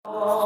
Allahu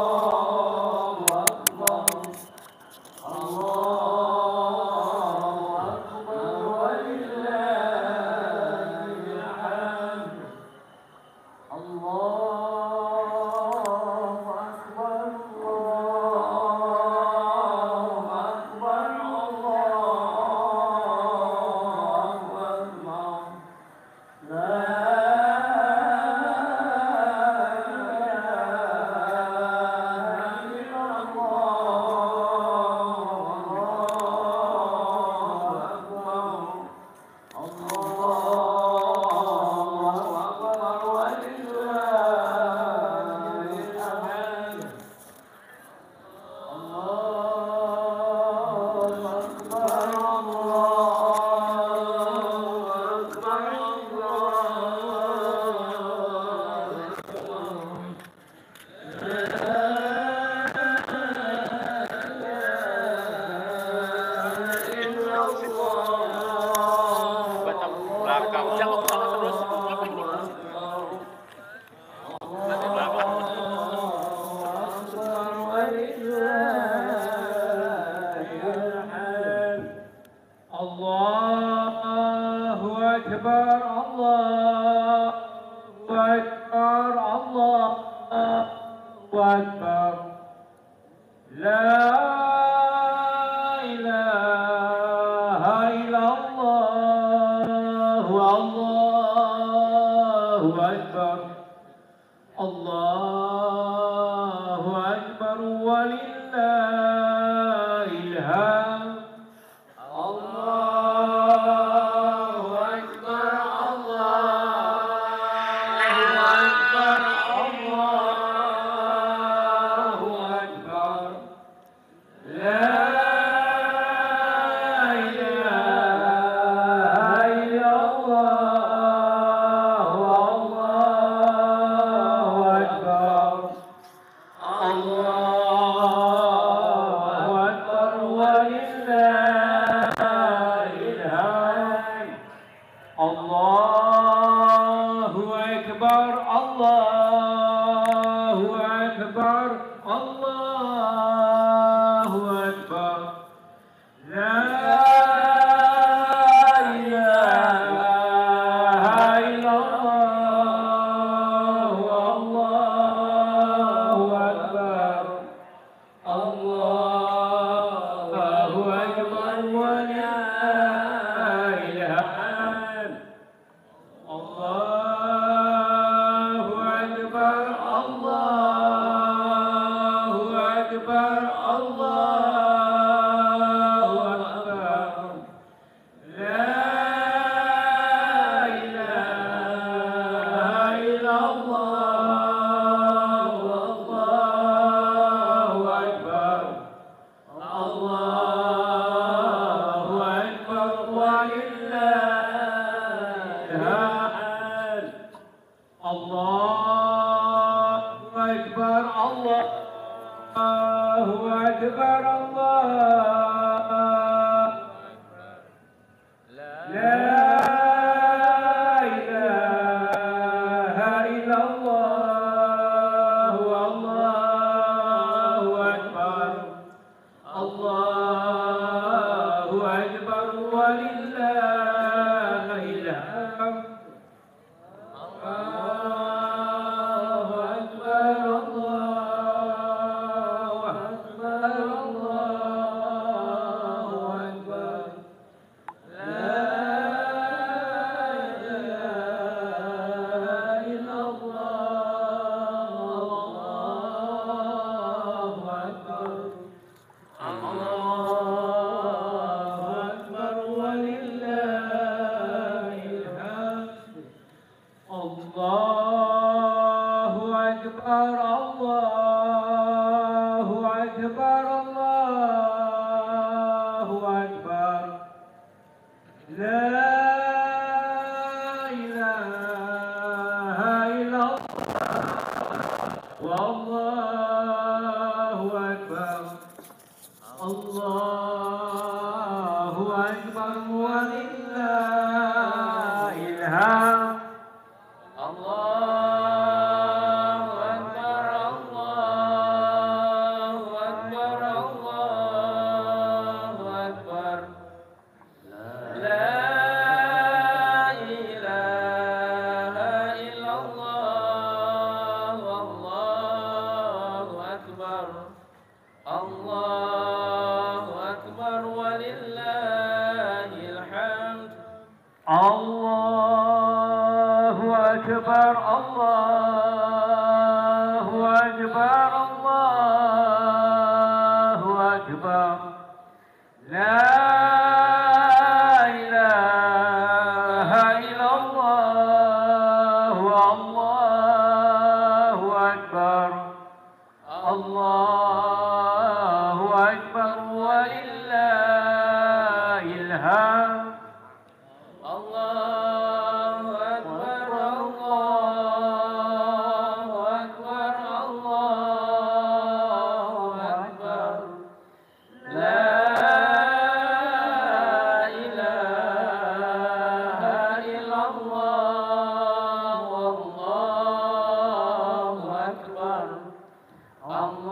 Akbar, Allah. أكبر الله أكبر الله أكبر لا إله إلا الله الله أكبر الله أكبر ولله الحمد الله أكبر الله أكبر الله أكبر لا إله إلا الله والله أكبر الله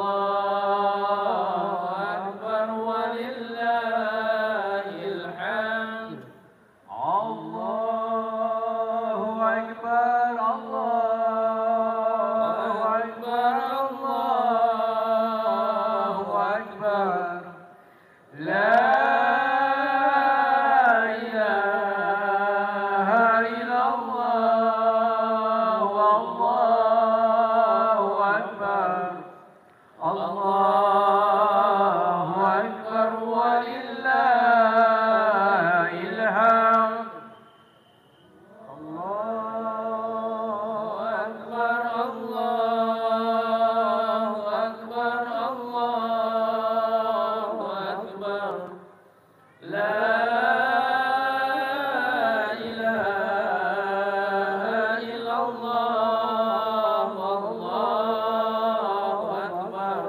أكبر ولله الحمد الله أكبر الله أكبر الله أكبر لا إله إلا الله والله أكبر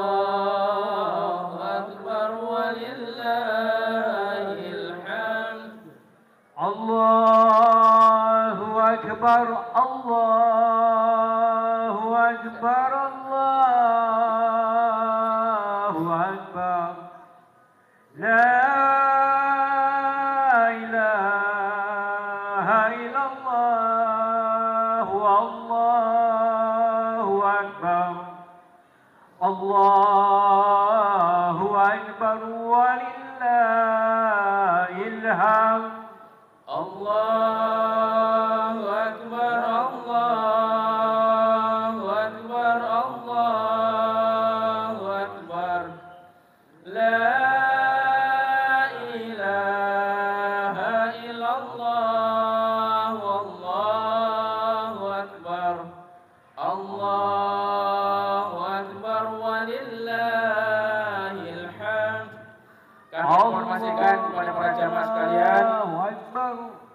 الله أكبر ولله الحمد الله أكبر الله أكبر الله أكبر لا إله إلا الله والله أكبر الله أكبر ولله الحمد الله أكبر الله أكبر الله أكبر لا إله إلا الله والله أكبر الله أكبر ولله الحمد الله أكبر الله أكبر الله أكبر لا إله إلا الله والله أكبر الله أكبر ولله الحمد. Kami informasikan kepada para jamaah sekalian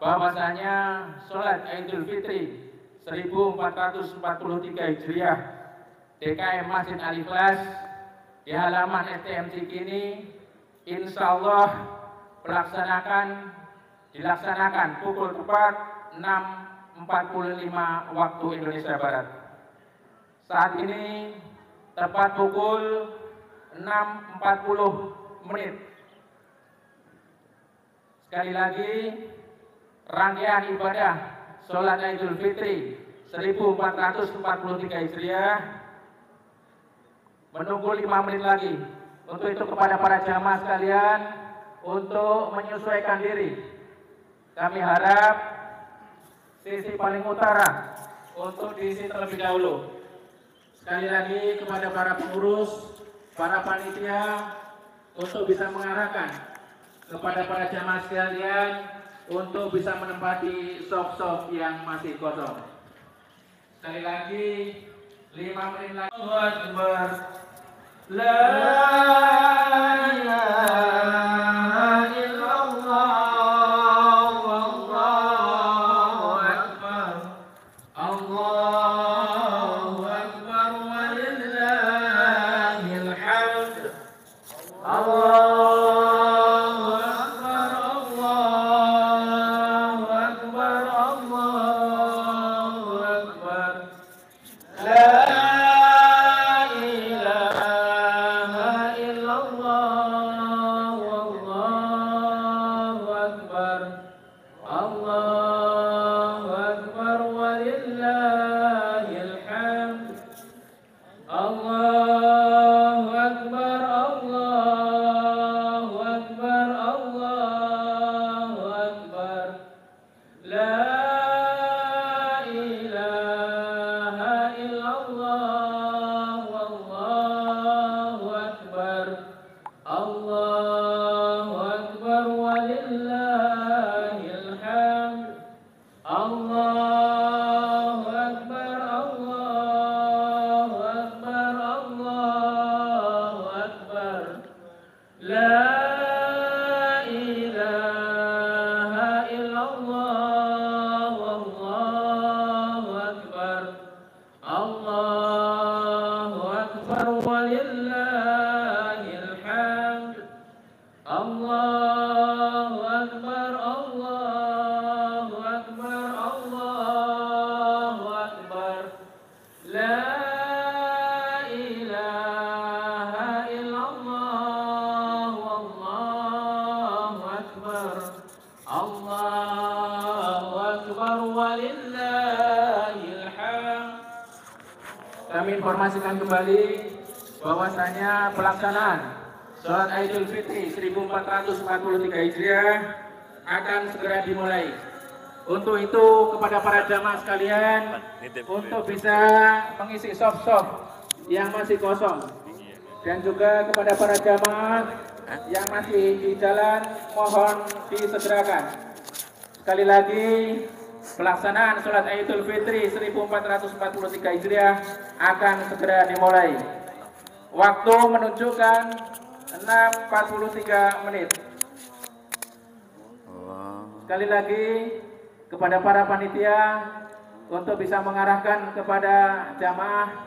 bahwasanya sholat Idul Fitri 1443 Hijriah DKM Masjid Al-Ikhlas di halaman STM Cikini insya Allah dilaksanakan pukul tepat 6.45 waktu Indonesia Barat. Saat ini tepat pukul 6.40. Sekali lagi, rangkaian ibadah sholat Idul Fitri 1443 Hijriah menunggu 5 menit lagi. Untuk itu kepada para jamaah sekalian untuk menyesuaikan diri. Kami harap sisi paling utara untuk diisi terlebih dahulu. Sekali lagi kepada para pengurus, para panitia untuk bisa mengarahkan kepada para jamaah sekalian untuk bisa menempati sok-sok yang masih kosong. Sekali lagi 5 menit lagi. Allahu Akbar. La ilaha illallah wallahu akbar. Allahu akbar walillahil hamd. Allahu akbar. Allahu akbar. Allahu akbar. La La Allahu Akbar walillahil hamd. Allahu Akbar, Allahu Akbar, Allahu Akbar. La ilaha illallah, Allahu Akbar. Allahu Akbar walillahil hamd. Kami informasikan kembali bahwasanya pelaksanaan Salat Idul Fitri 1443 Hijriah akan segera dimulai. Untuk itu kepada para jamaah sekalian untuk bisa mengisi soft-soft yang masih kosong, dan juga kepada para jamaah yang masih di jalan mohon disegerakan. Sekali lagi, pelaksanaan Salat Idul Fitri 1443 Hijriah akan segera dimulai. Waktu menunjukkan 6.43 menit. Sekali lagi kepada para panitia untuk bisa mengarahkan kepada jamaah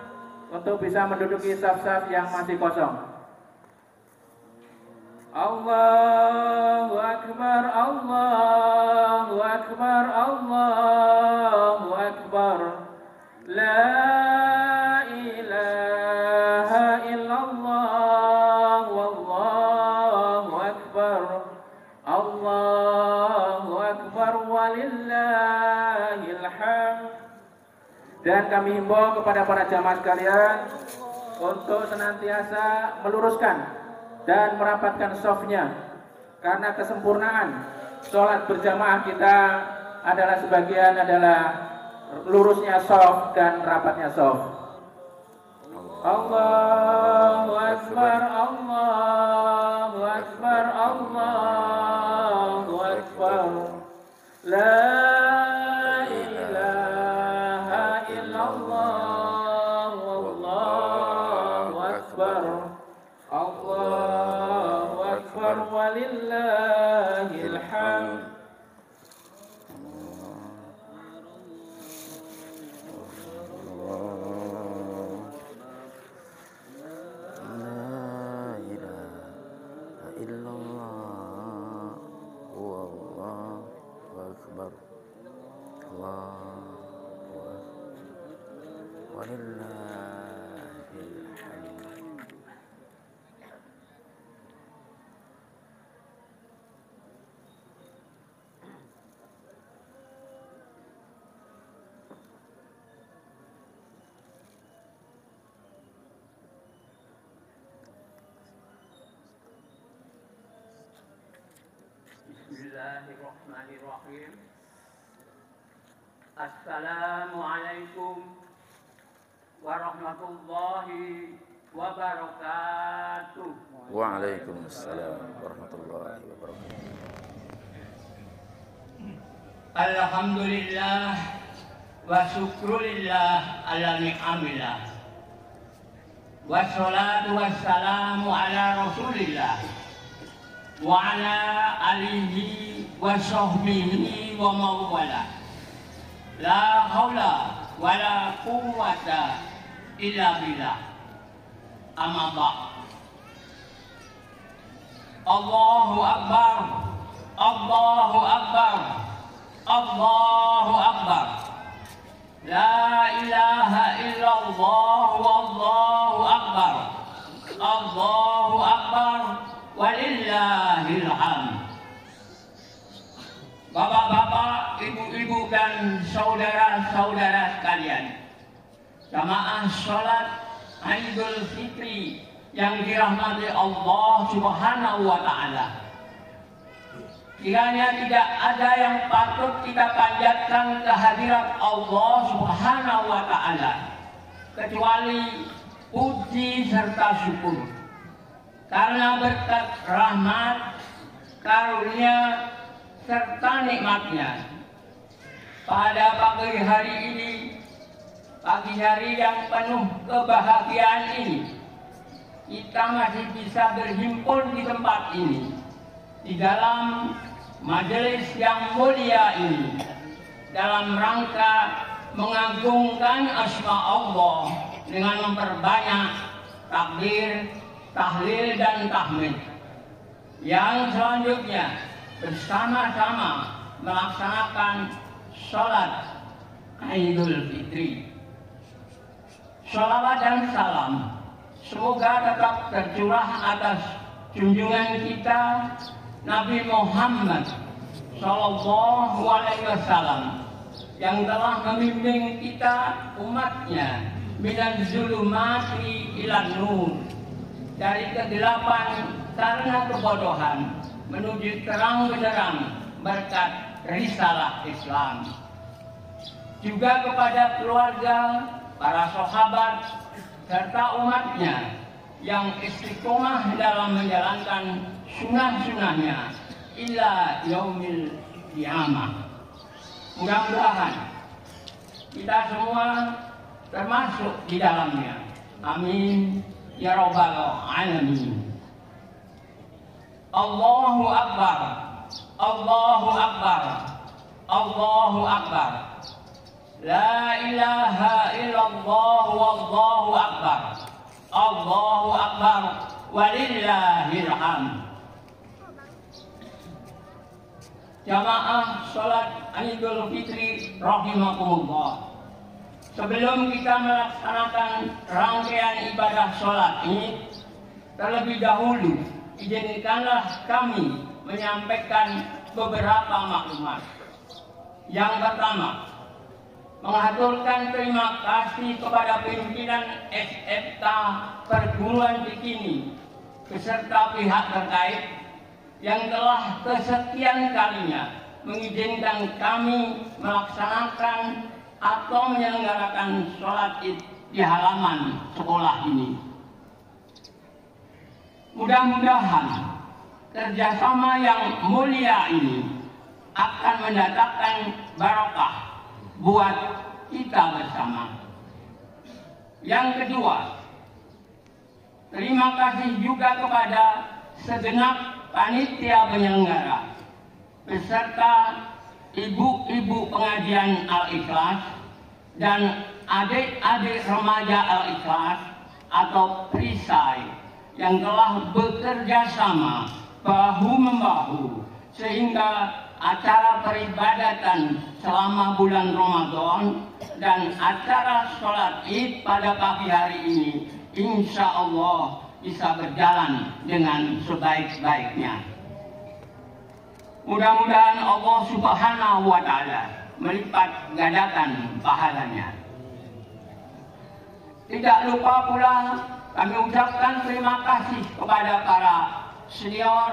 untuk bisa menduduki saf-saf yang masih kosong. Allahu Akbar, Allahu Akbar, Allahu Akbar. La ilaha illallah, wallahu akbar. Allahu Akbar walillahil hamd. Dan kami himbau kepada para jamaah sekalian untuk senantiasa meluruskan dan merapatkan softnya, karena kesempurnaan sholat berjamaah kita adalah sebagian adalah lurusnya soft dan rapatnya soft. Allahu Akbar, Allahu Akbar, Allahu Akbar. La ilaha illallah, wallahu akbar. Allahu Akbar walillahil hamd. Bismillahirrahmanirrahim. Assalamualaikum warahmatullahi wabarakatuh. Waalaikumsalam warahmatullahi wabarakatuh. Alhamdulillah wa syukrulillah ala ni'amillah. Wassalatu wassalamu ala rasulillah wa ala alihi wa sahbihi wa mawala. La haula wa la quwwata illa billah. Amma ba'd. Allahu Akbar, Allahu Akbar, Allahu Akbar. La ilaha illallah, wallahu akbar. Allahu Akbar walillahil hamd. Bapak-bapak, ibu-ibu dan saudara-saudara sekalian, jamaah salat Idul Fitri yang dirahmati Allah Subhanahu wa taala. Kiranya tidak ada yang patut kita panjatkan kehadirat Allah Subhanahu wa taala kecuali puji serta syukur. Karena berkat rahmat, karunia serta nikmatnya, pada pagi hari ini, pagi hari yang penuh kebahagiaan ini, kita masih bisa berhimpun di tempat ini, di dalam majelis yang mulia ini, dalam rangka mengagungkan asma Allah dengan memperbanyak takbir, tahlil dan tahmid. Yang selanjutnya bersama-sama melaksanakan sholat Idul Fitri. Sholawat dan salam semoga tetap tercurah atas junjungan kita Nabi Muhammad Sallallahu Alaihi Wasallam yang telah membimbing kita umatnya minal zulumati ilan nur, dari kegelapan karena kebodohan menuju terang benderang berkat risalah Islam. Juga kepada keluarga, para sahabat, serta umatnya yang istiqomah dalam menjalankan sunnah-sunnahnya ila yaumil qiyamah. Mudah-mudahan kita semua termasuk di dalamnya. Amin ya rabbal alamin. Allahu akbar, Allahu akbar, Allahu akbar. La ilaha illallah wallahu akbar. Allahu akbar walillahil hamd. Jamaah sholat Idul Fitri rahimakumullah. Sebelum kita melaksanakan rangkaian ibadah sholat ini, terlebih dahulu izinkanlah kami menyampaikan beberapa maklumat. Yang pertama, mengaturkan terima kasih kepada pimpinan SMK Perguruan Tinggi beserta pihak terkait yang telah kesekian kalinya mengizinkan kami melaksanakan atau menyelenggarakan sholat Id di halaman sekolah ini. Mudah-mudahan kerjasama yang mulia ini akan mendatangkan barokah buat kita bersama. Yang kedua, terima kasih juga kepada segenap panitia penyelenggara beserta ibu-ibu pengajian Al-Ikhlas dan adik-adik remaja Al-Ikhlas atau perisai yang telah bekerja sama bahu-membahu sehingga acara peribadatan selama bulan Ramadan dan acara sholat Id pada pagi hari ini insya Allah bisa berjalan dengan sebaik-baiknya. Mudah-mudahan Allah Subhanahu wa Ta'ala melipat gandakan pahalanya. Tidak lupa pula kami ucapkan terima kasih kepada para senior,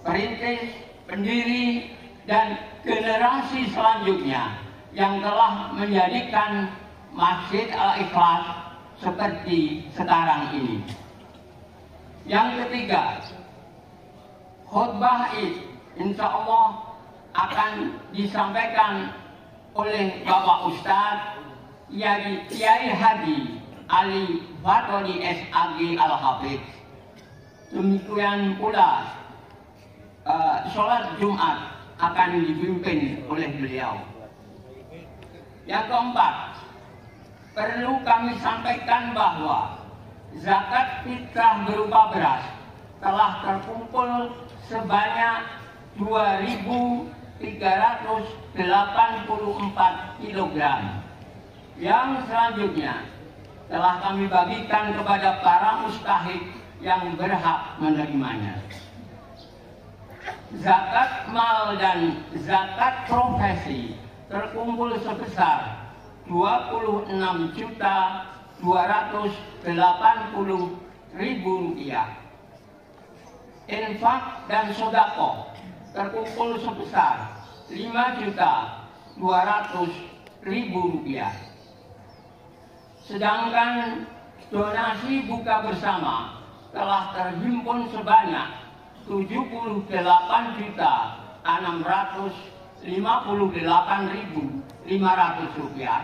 perintis, pendiri, dan generasi selanjutnya yang telah menjadikan Masjid Al-Ikhlas seperti sekarang ini. Yang ketiga, khutbah Id insya Allah akan disampaikan oleh Bapak Ustadz Kiai Haji Ali Fadli SAG Al-Hafidz. Demikian pula sholat Jumat akan dipimpin oleh beliau. Yang keempat, perlu kami sampaikan bahwa zakat fitrah berupa beras telah terkumpul sebanyak 2.384 kg. Yang selanjutnya telah kami bagikan kepada para mustahik yang berhak menerimanya. Zakat mal dan zakat profesi terkumpul sebesar 26.280.000 rupiah. Infak dan sodako terkumpul sebesar 5.200.000 rupiah. Sedangkan donasi buka bersama telah terhimpun sebanyak 78.658.500 rupiah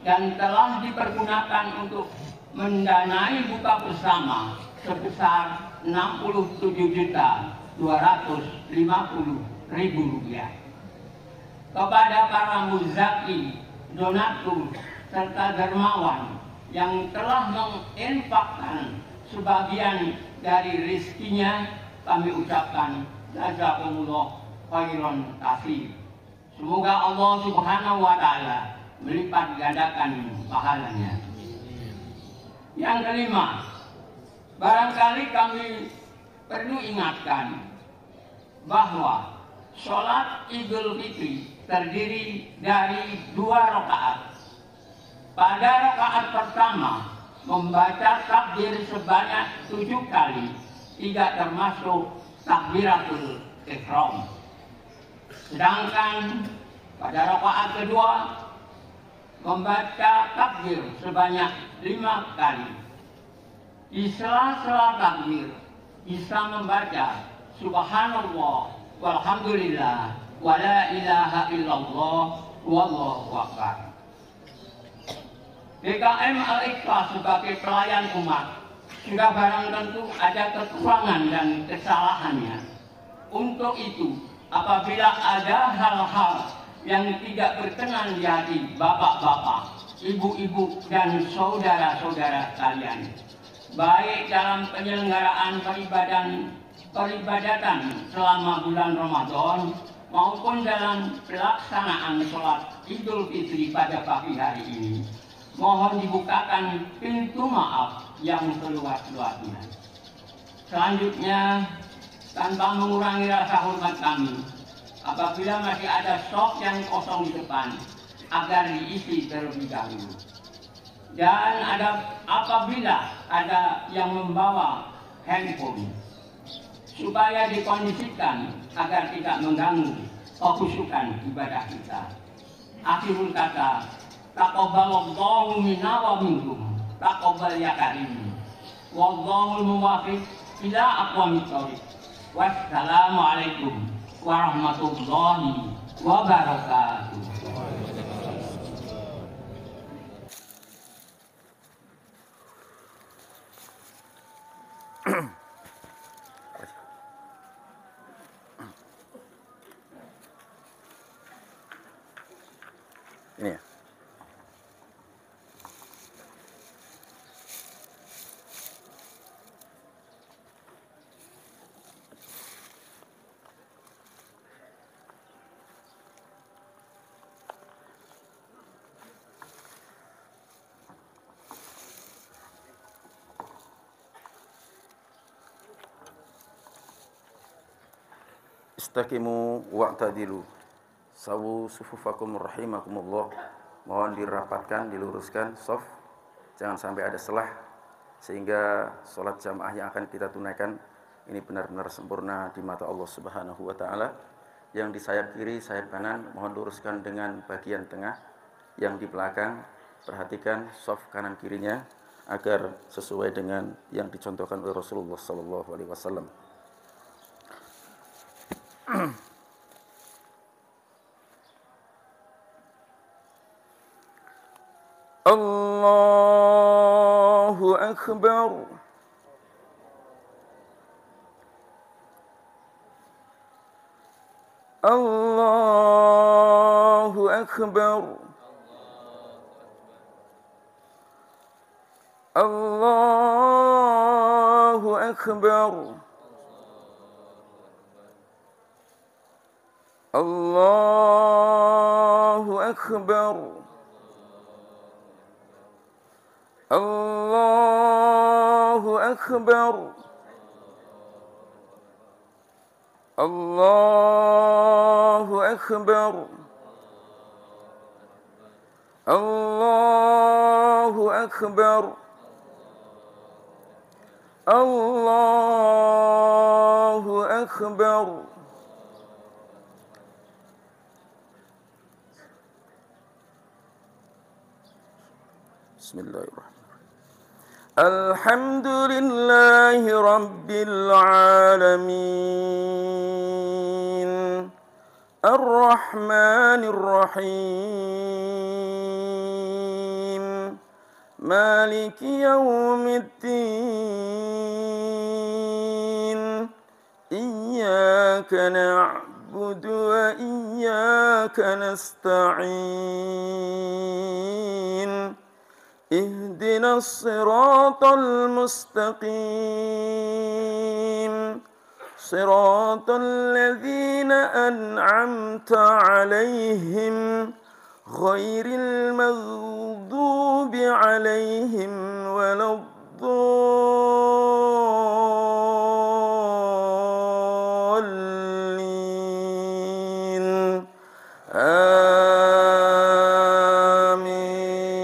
dan telah dipergunakan untuk mendanai buka bersama sebesar 67.250.000 rupiah. Kepada para muzaki donatur, serta dermawan yang telah menginfakkan sebagian dari rizkinya, kami ucapkan jazakumullah khairan katsir. Semoga Allah Subhanahu wa Ta'ala melipat gandakan pahalanya. Yang kelima, barangkali kami perlu ingatkan bahwa sholat Idul Fitri terdiri dari 2 rakaat. Pada rakaat pertama membaca takbir sebanyak 7 kali, tidak termasuk takbiratul ihram. Sedangkan pada rakaat kedua membaca takbir sebanyak 5 kali. Di sela-sela takbir bisa membaca subhanallah walhamdulillah wala ilaha illallah wallahu akbar. DKM Al-Ikhlas sebagai pelayan umat sudah barang tentu ada kekurangan dan kesalahannya. Untuk itu, apabila ada hal-hal yang tidak berkenan di hati bapak-bapak, ibu-ibu dan saudara-saudara kalian, baik dalam penyelenggaraan peribadatan selama bulan Ramadan maupun dalam pelaksanaan sholat Idul Fitri pada pagi hari ini, mohon dibukakan pintu maaf yang seluas-luasnya. Selanjutnya, tanpa mengurangi rasa hormat kami, apabila masih ada stok yang kosong di depan, agar diisi terlebih dahulu. Dan apabila ada yang membawa handphone, supaya dikondisikan agar tidak mengganggu kekhusyukan ibadah kita. Akhirul kata, taqabbalallahu minna wa minkum, taqabbal ya karim. Wallahul muwaffiq ila aqwamit thoriq. Wassalamualaikum warahmatullahi wabarakatuh. Ini ya. Istaqimu wa'tadilu. Sawu sufufakum rahimakumullah. Mohon dirapatkan, diluruskan shaf, jangan sampai ada celah, sehingga sholat jamaah yang akan kita tunaikan ini benar-benar sempurna di mata Allah Subhanahu wa Ta'ala. Yang di sayap kiri, sayap kanan mohon luruskan dengan bagian tengah. Yang di belakang perhatikan shaf kanan kirinya agar sesuai dengan yang dicontohkan oleh Rasulullah sallallahu alaihi wasallam. Allahu Akbar. Allahu Akbar. Allahu Akbar. Allahu Akbar. Allahu Akbar. Allahu Akbar. Allahu Akbar. Allahu Akbar. Bismillahirrahmanirrahim. Alhamdulillahi Rabbil Alamin. Ar-Rahmanir Rahim. Maliki Yawmiddin. Iyyaka na'budu نعبد وإياك نستعين اهدنا الصراط المستقيم صراط الذين أنعمت عليهم غير المغضوب عليهم ولا الضالين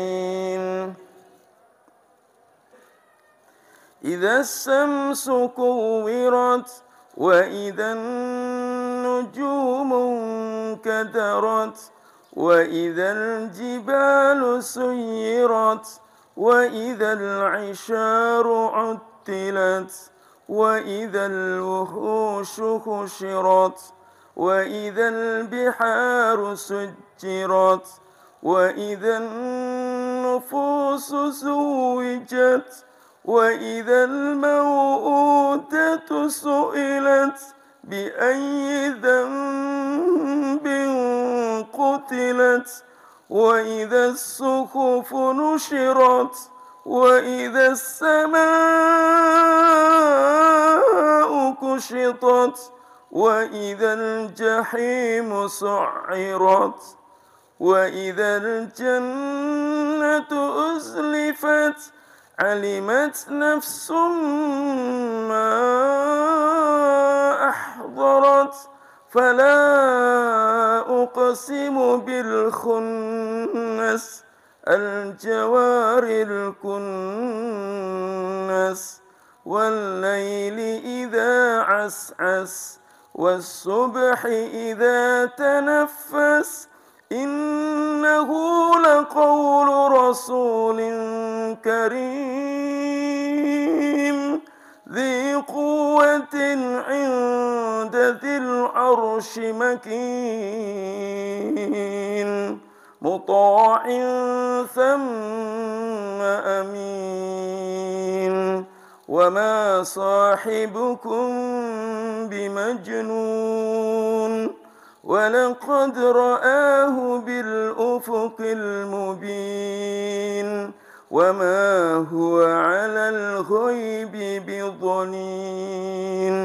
آمين. إذا الشمس كورت وإذا النجوم انكدرت وإذا الجبال سيرت وإذا العشار عطلت وإذا الوحوش حشرت وإذا البحار سجرت وإذا النفوس زوجت وإذا الموءودة سئلت بأي ذنب قتلت وإذا الصحف نشرت وإذا السماء كشطت وإذا الجحيم سعرت وإذا الجنة أزلفت علمت نفس ما أحضرت فلا أقسم بالخنس الجوار الكنس والليل إذا عسعس والصبح إذا تنفس إنه لقول رسول كريم ذي قوة عند ذي العرش مكين مطاع ثم أمين وما صاحبكم بمجنون ولقد رآه بالأفق المبين وما هو على الغيب بضنين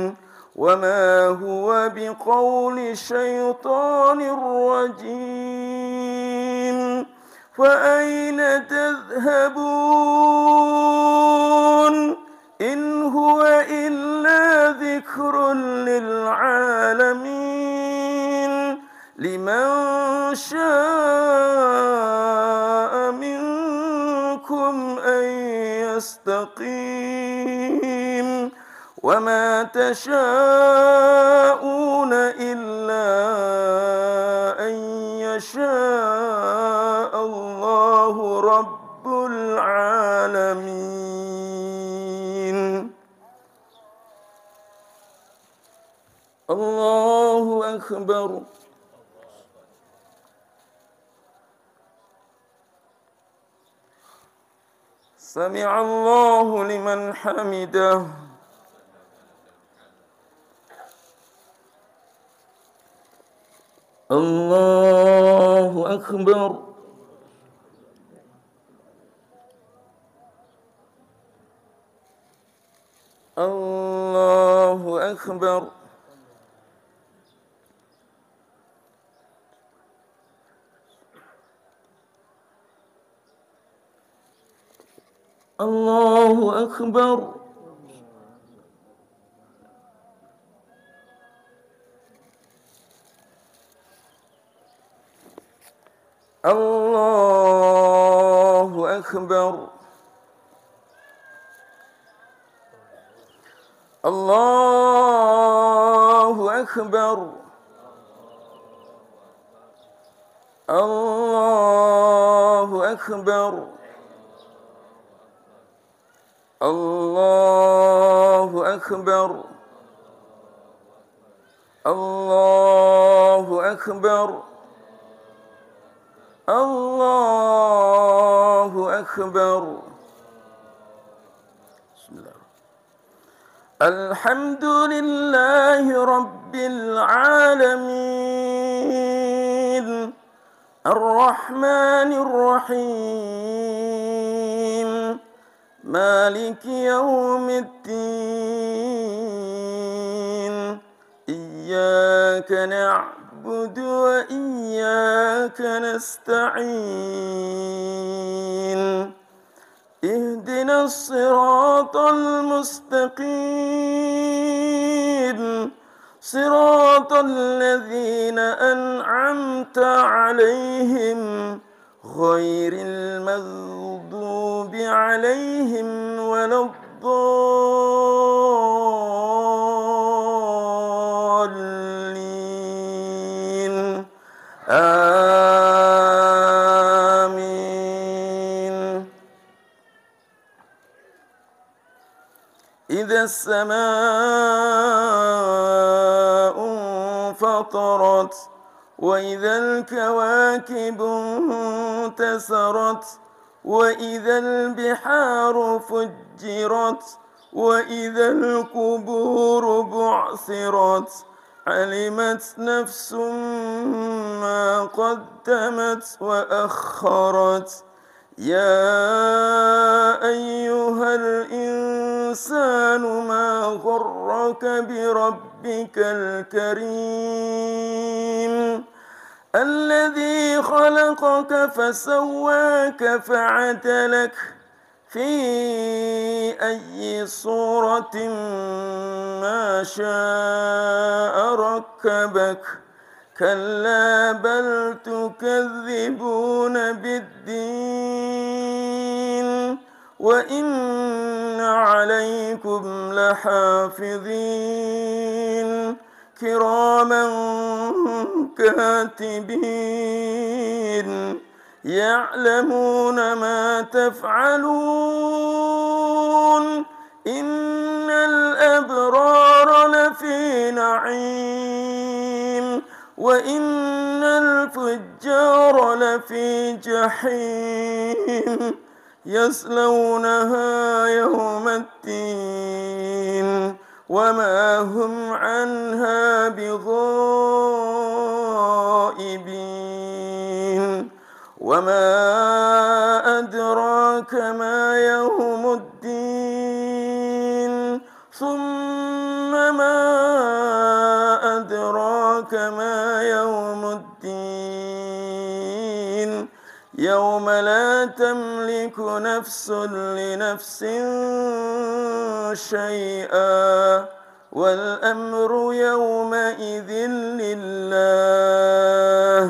وما هو بقول شيطان رجيم فأين تذهبون إن هو إلا ذكر للعالمين لمن شاء منكم أن يستقيم وما تشاءون إلا أن يشاء الله رب العالمين. الله أكبر. سمع الله لمن حمده. الله أكبر. الله أكبر. الله أكبر. الله أكبر. الله أكبر. الله أكبر. الله أكبر. الله أكبر. الله أكبر. بسم الله. الحمد لله رب العالمين الرحمن الرحيم مالك يوم الدين إياك نعبد وإياك نستعين اهدنا الصراط المستقيم صراط الذين أنعمت عليهم غير المغضوب عليهم ولا الضالين آمين. إذا السماء انفطرت وإذا الكواكب انتثرت وإذا البحار فجرت وإذا القبور بعثرت علمت نفس ما قدمت وأخرت يا أيها الإنسان ما غرك بربك الكريم الذي خلقك فسواك فعدلك في أي صورة ما شاء ركبك كلا بل تكذبون بالدين وإن عليكم لحافظين كراما كاتبين يعلمون ما تفعلون إن الأبرار لفي نعيم وإن الفجار لفي جحيم يصلونها يوم الدين وما هم عنها بغائبين وما أدراك ما يوم الدين ثم ما أدراك ما يوم الدين يوم لا تملك نفس لنفس شيئا والأمر يومئذ لله.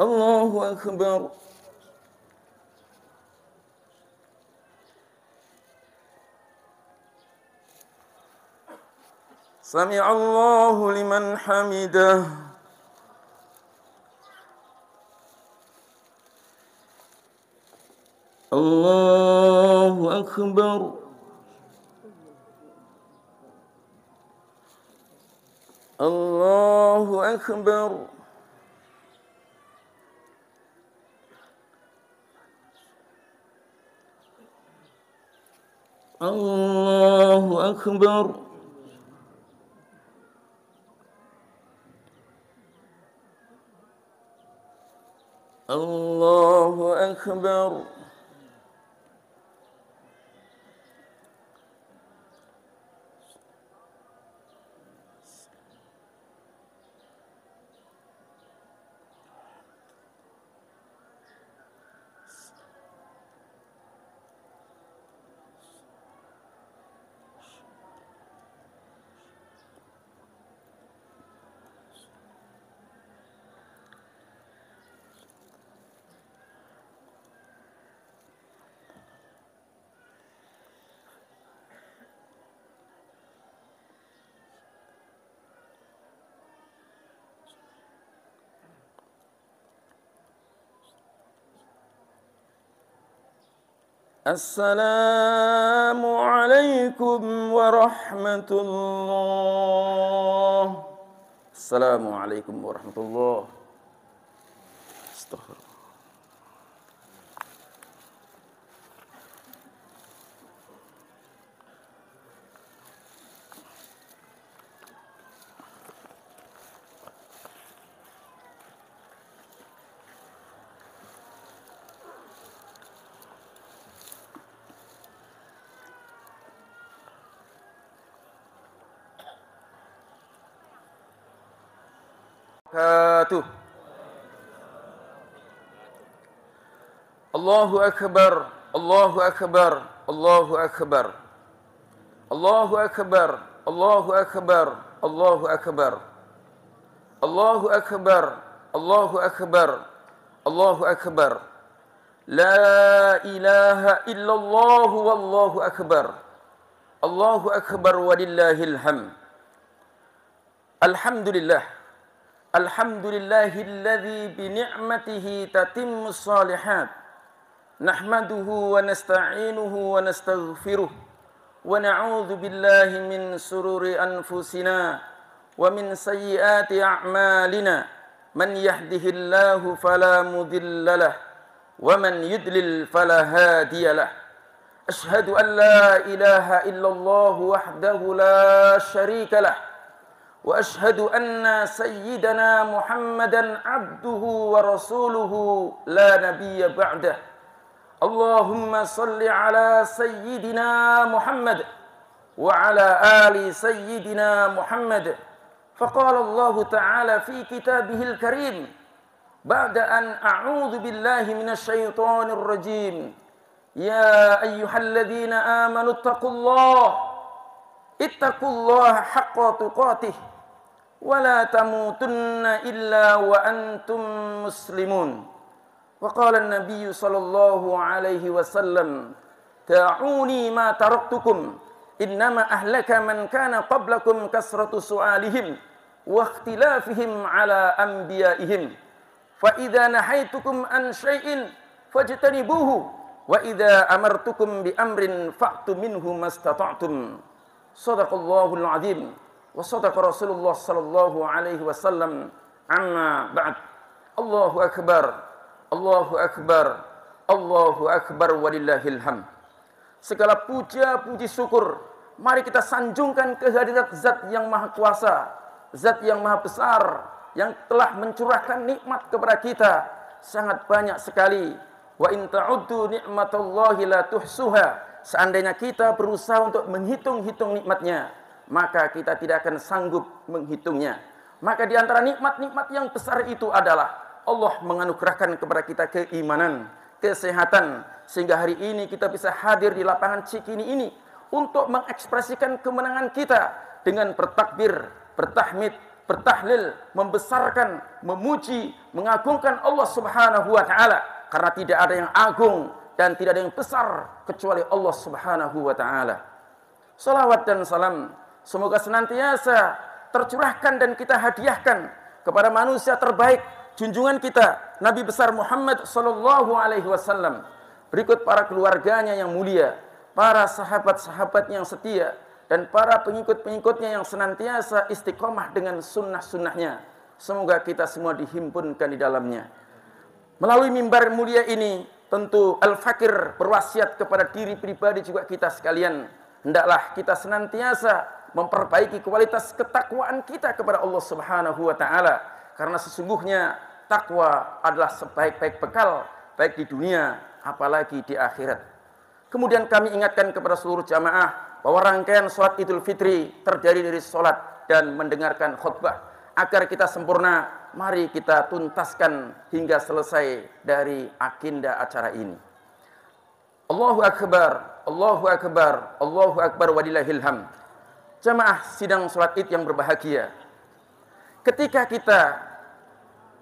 الله أكبر. سمع الله لمن حمده. الله أكبر. الله أكبر. الله أكبر. الله أكبر. السلام عليكم ورحمة الله. السلام عليكم ورحمة الله. استغفر. wabarakatuh. Allahu akbar, Allahu akbar, Allahu akbar. Allahu akbar, Allahu akbar, Allahu akbar. Allahu akbar, Allahu akbar, Allahu akbar. La ilaha illallah wallahu akbar. Allahu akbar walillahil hamd. Alhamdulillah. Alhamdulillahilladzi bi ni'matihi tatimmus shalihat. Nahmaduhu wa nasta'inuhu wa nastaghfiruh. Wa na'udzu billahi min sururi anfusina wa min sayyiati a'malina. Man yahdihillahu fala mudilla lahu wa man yudlil fala hadiya lahu. Ashhadu an la ilaha illallah wahdahu la syarika lah. Wa ashhadu anna sayyidana Muhammadan abduhu wa rasuluhu la nabiyya ba'dah. Allahumma salli ala sayyidina Muhammad wa ala ali sayyidina Muhammad. Faqala Allah ta'ala fi kitabihil karim ba'da an a'udzu billahi minasy syaithanir rajim. Ya ayyuhalladzina amanu ittaqullaha haqqa tuqatih wa la tamutunna illa wa antum muslimun. Wa qala an-nabiy sallallahu alaihi wasallam, ta'uni ma taraktukum innama ahlaka man kana qablakum kasratu su'alihim wa ikhtilafihim ala anbiya'ihim. Fa idza nahaitukum an syai'in fajtanibuhu wa idza amartukum bi amrin fa'tu minhu mastata'tum. Shadaqallahul azim wa shadaqa Rasulullah sallallahu alaihi wasallam. Amma ba'd. Allahu akbar. Allahu akbar. Allahu akbar walillahil hamd. Segala puja puji syukur mari kita sanjungkan kehadirat Zat yang Maha Kuasa, Zat yang Maha Besar, yang telah mencurahkan nikmat kepada kita sangat banyak sekali. Wa in ta'uddu ni'matallahi la tuhsuha. Seandainya kita berusaha untuk menghitung-hitung nikmatnya, maka kita tidak akan sanggup menghitungnya. Maka di antara nikmat-nikmat yang besar itu adalah Allah menganugerahkan kepada kita keimanan, kesehatan, sehingga hari ini kita bisa hadir di lapangan Cikini ini untuk mengekspresikan kemenangan kita dengan bertakbir, bertahmid, bertahlil, membesarkan, memuji, mengagungkan Allah Subhanahu wa taala. Karena tidak ada yang agung dan tidak ada yang besar kecuali Allah Subhanahu wa ta'ala. Salawat dan salam semoga senantiasa tercurahkan dan kita hadiahkan kepada manusia terbaik, junjungan kita Nabi besar Muhammad sallallahu alaihi wasallam. Berikut para keluarganya yang mulia, para sahabat-sahabatnya yang setia, dan para pengikut-pengikutnya yang senantiasa istiqomah dengan sunnah-sunnahnya. Semoga kita semua dihimpunkan di dalamnya. Melalui mimbar mulia ini, tentu Al-Fakir berwasiat kepada diri pribadi juga kita sekalian. Hendaklah kita senantiasa memperbaiki kualitas ketakwaan kita kepada Allah Subhanahu wa ta'ala. Karena sesungguhnya takwa adalah sebaik-baik bekal, baik di dunia, apalagi di akhirat. Kemudian kami ingatkan kepada seluruh jamaah bahwa rangkaian sholat Idul Fitri terdiri dari sholat dan mendengarkan khutbah. Agar kita sempurna, mari kita tuntaskan hingga selesai dari agenda acara ini. Allahu akbar, Allahu akbar, Allahu akbar walillahil hamd. Jamaah sidang salat Id yang berbahagia. Ketika kita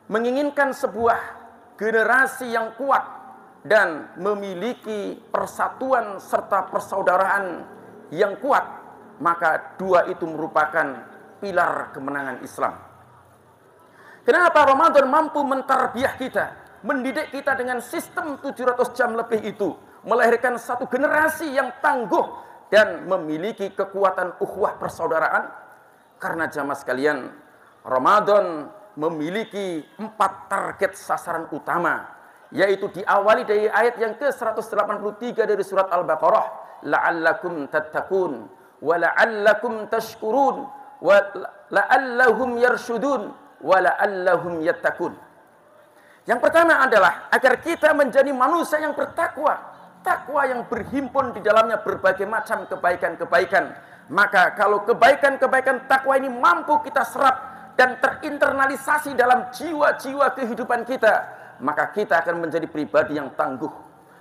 menginginkan sebuah generasi yang kuat dan memiliki persatuan serta persaudaraan yang kuat, maka dua itu merupakan pilar kemenangan Islam. Kenapa Ramadan mampu mentarbiah kita, mendidik kita dengan sistem 700 jam lebih itu, melahirkan satu generasi yang tangguh dan memiliki kekuatan ukhuwah persaudaraan? Karena jamaah sekalian, Ramadan memiliki 4 target sasaran utama, yaitu diawali dari ayat yang ke-183 dari surat Al-Baqarah, la'allakum tattaqun wa la'allakum tashkurun wa la'allahum yarshudun wa la'allahum yattaqun. Yang pertama adalah agar kita menjadi manusia yang bertakwa, takwa yang berhimpun di dalamnya berbagai macam kebaikan-kebaikan. Maka kalau kebaikan-kebaikan takwa ini mampu kita serap dan terinternalisasi dalam jiwa-jiwa kehidupan kita, maka kita akan menjadi pribadi yang tangguh.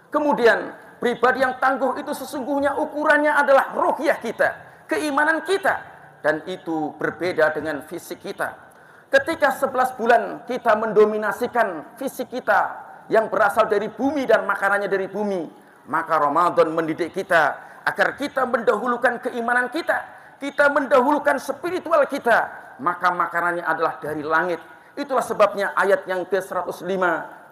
Kemudian pribadi yang tangguh itu sesungguhnya ukurannya adalah ruhiyah kita, keimanan kita, dan itu berbeda dengan fisik kita. Ketika 11 bulan kita mendominasikan fisik kita yang berasal dari bumi dan makanannya dari bumi, maka Ramadan mendidik kita agar kita mendahulukan keimanan kita, kita mendahulukan spiritual kita, maka makanannya adalah dari langit. Itulah sebabnya ayat yang ke-105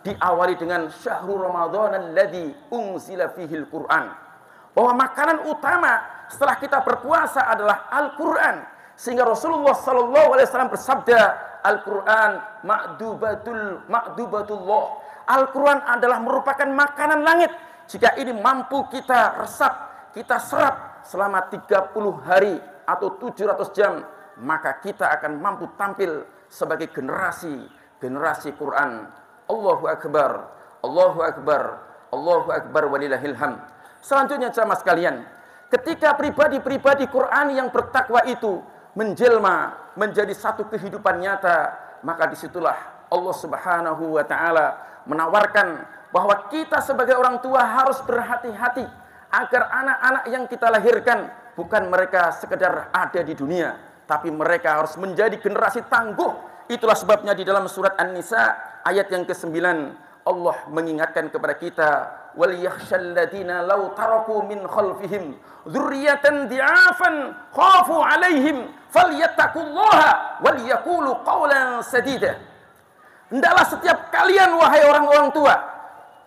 diawali dengan syahrul Ramadan alladzi unzila fihil Qur'an, bahwa makanan utama setelah kita berpuasa adalah Al-Qur'an, sehingga Rasulullah SAW bersabda, Al-Qur'an ma'dubatullah. Al-Qur'an adalah merupakan makanan langit. Jika ini mampu kita resap, kita serap selama 30 hari atau 700 jam, maka kita akan mampu tampil sebagai generasi Quran. Allahu Akbar, Allahu Akbar, Allahu Akbar walillahil hamd. Selanjutnya jamaah sekalian, ketika pribadi-pribadi Quran yang bertakwa itu menjelma menjadi satu kehidupan nyata, maka disitulah Allah Subhanahu wa ta'ala menawarkan bahwa kita sebagai orang tua harus berhati-hati agar anak-anak yang kita lahirkan bukan mereka sekedar ada di dunia, tapi mereka harus menjadi generasi tangguh. Itulah sebabnya di dalam surat An-Nisa ayat yang ke-9 Allah mengingatkan kepada kita, wal yakhshal ladina law taraku min khalfihim dzurriyyatan di'afan khafu 'alaihim falyattaqullaha wal yaqulu qawlan sadida. Hendaklah setiap kalian wahai orang-orang tua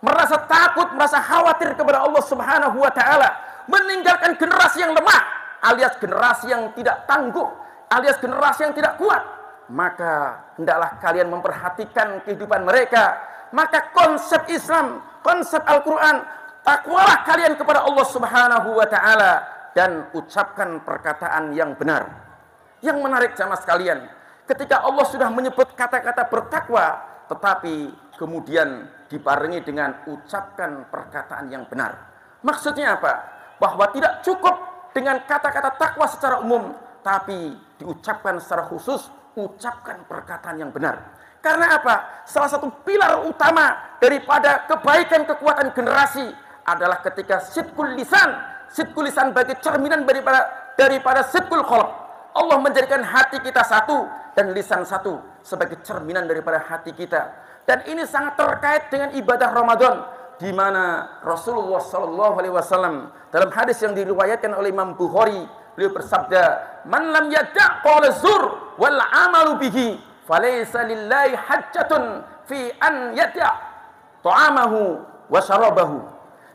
merasa takut, merasa khawatir kepada Allah Subhanahu wa ta'ala, meninggalkan generasi yang lemah, alias generasi yang tidak tangguh, alias generasi yang tidak kuat. Maka hendaklah kalian memperhatikan kehidupan mereka. Maka konsep Islam, konsep Al-Quran, takwalah kalian kepada Allah Subhanahu wa ta'ala dan ucapkan perkataan yang benar. Yang menarik jamaah sekalian, ketika Allah sudah menyebut kata-kata bertakwa, tetapi kemudian dibarengi dengan ucapkan perkataan yang benar. Maksudnya apa? Bahwa tidak cukup dengan kata-kata takwa secara umum, tapi diucapkan secara khusus, ucapkan perkataan yang benar. Karena apa? Salah satu pilar utama daripada kebaikan kekuatan generasi adalah ketika sidqul lisan bagi cerminan daripada sidqul qalb. Allah menjadikan hati kita satu dan lisan satu sebagai cerminan daripada hati kita. Dan ini sangat terkait dengan ibadah Ramadan, di mana Rasulullah SAW dalam hadis yang diriwayatkan oleh Imam Bukhari, beliau bersabda, "Man lam yada' qawla zur wal 'amalu bihi, falaysa lillahi hajjatun fi an yada' ta'amahu wa syarabahu."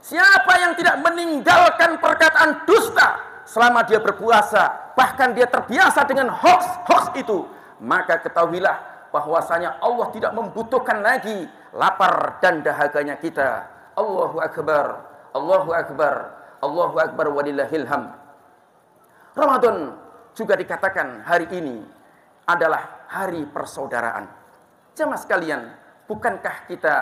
Siapa yang tidak meninggalkan perkataan dusta selama dia berpuasa, bahkan dia terbiasa dengan hoax itu, maka ketahuilah bahwasanya Allah tidak membutuhkan lagi lapar dan dahaganya kita. Allahu Akbar, Allahu Akbar, Allahu Akbar walillahil hamd. Ramadan juga dikatakan hari ini adalah hari persaudaraan. Jemaah sekalian, bukankah kita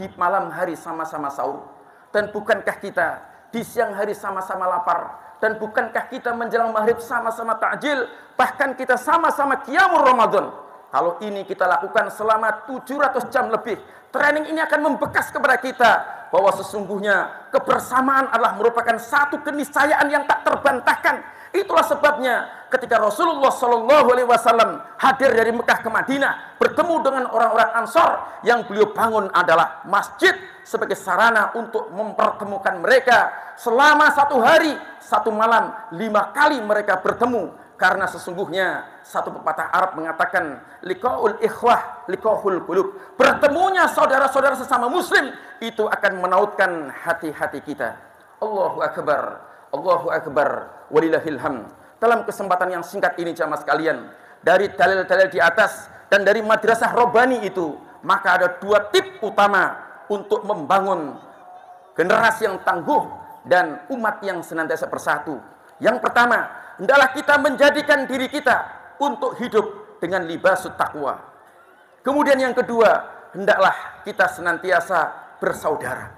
di malam hari sama-sama sahur? Dan bukankah kita di siang hari sama-sama lapar? Dan bukankah kita menjelang maghrib sama-sama takjil? Bahkan kita sama-sama qiyamul Ramadan. Kalau ini kita lakukan selama 700 jam lebih, training ini akan membekas kepada kita bahwa sesungguhnya kebersamaan adalah merupakan satu keniscayaan yang tak terbantahkan. Itulah sebabnya ketika Rasulullah SAW hadir dari Mekah ke Madinah, bertemu dengan orang-orang Ansor, yang beliau bangun adalah masjid sebagai sarana untuk mempertemukan mereka. Selama 1 hari 1 malam 5 kali mereka bertemu. Karena sesungguhnya satu pepatah Arab mengatakan, liqa'ul ikhwah liqa'ul qulub. Bertemunya saudara-saudara sesama muslim itu akan menautkan hati-hati kita. Allahu Akbar, Allahu Akbar walillahil hamd. Dalam kesempatan yang singkat ini jamaah sekalian, dari dalil-dalil di atas dan dari madrasah Robbani itu, maka ada 2 tip utama untuk membangun generasi yang tangguh dan umat yang senantiasa bersatu. Yang pertama, hendaklah kita menjadikan diri kita untuk hidup dengan libasut taqwa. Kemudian yang kedua, hendaklah kita senantiasa bersaudara.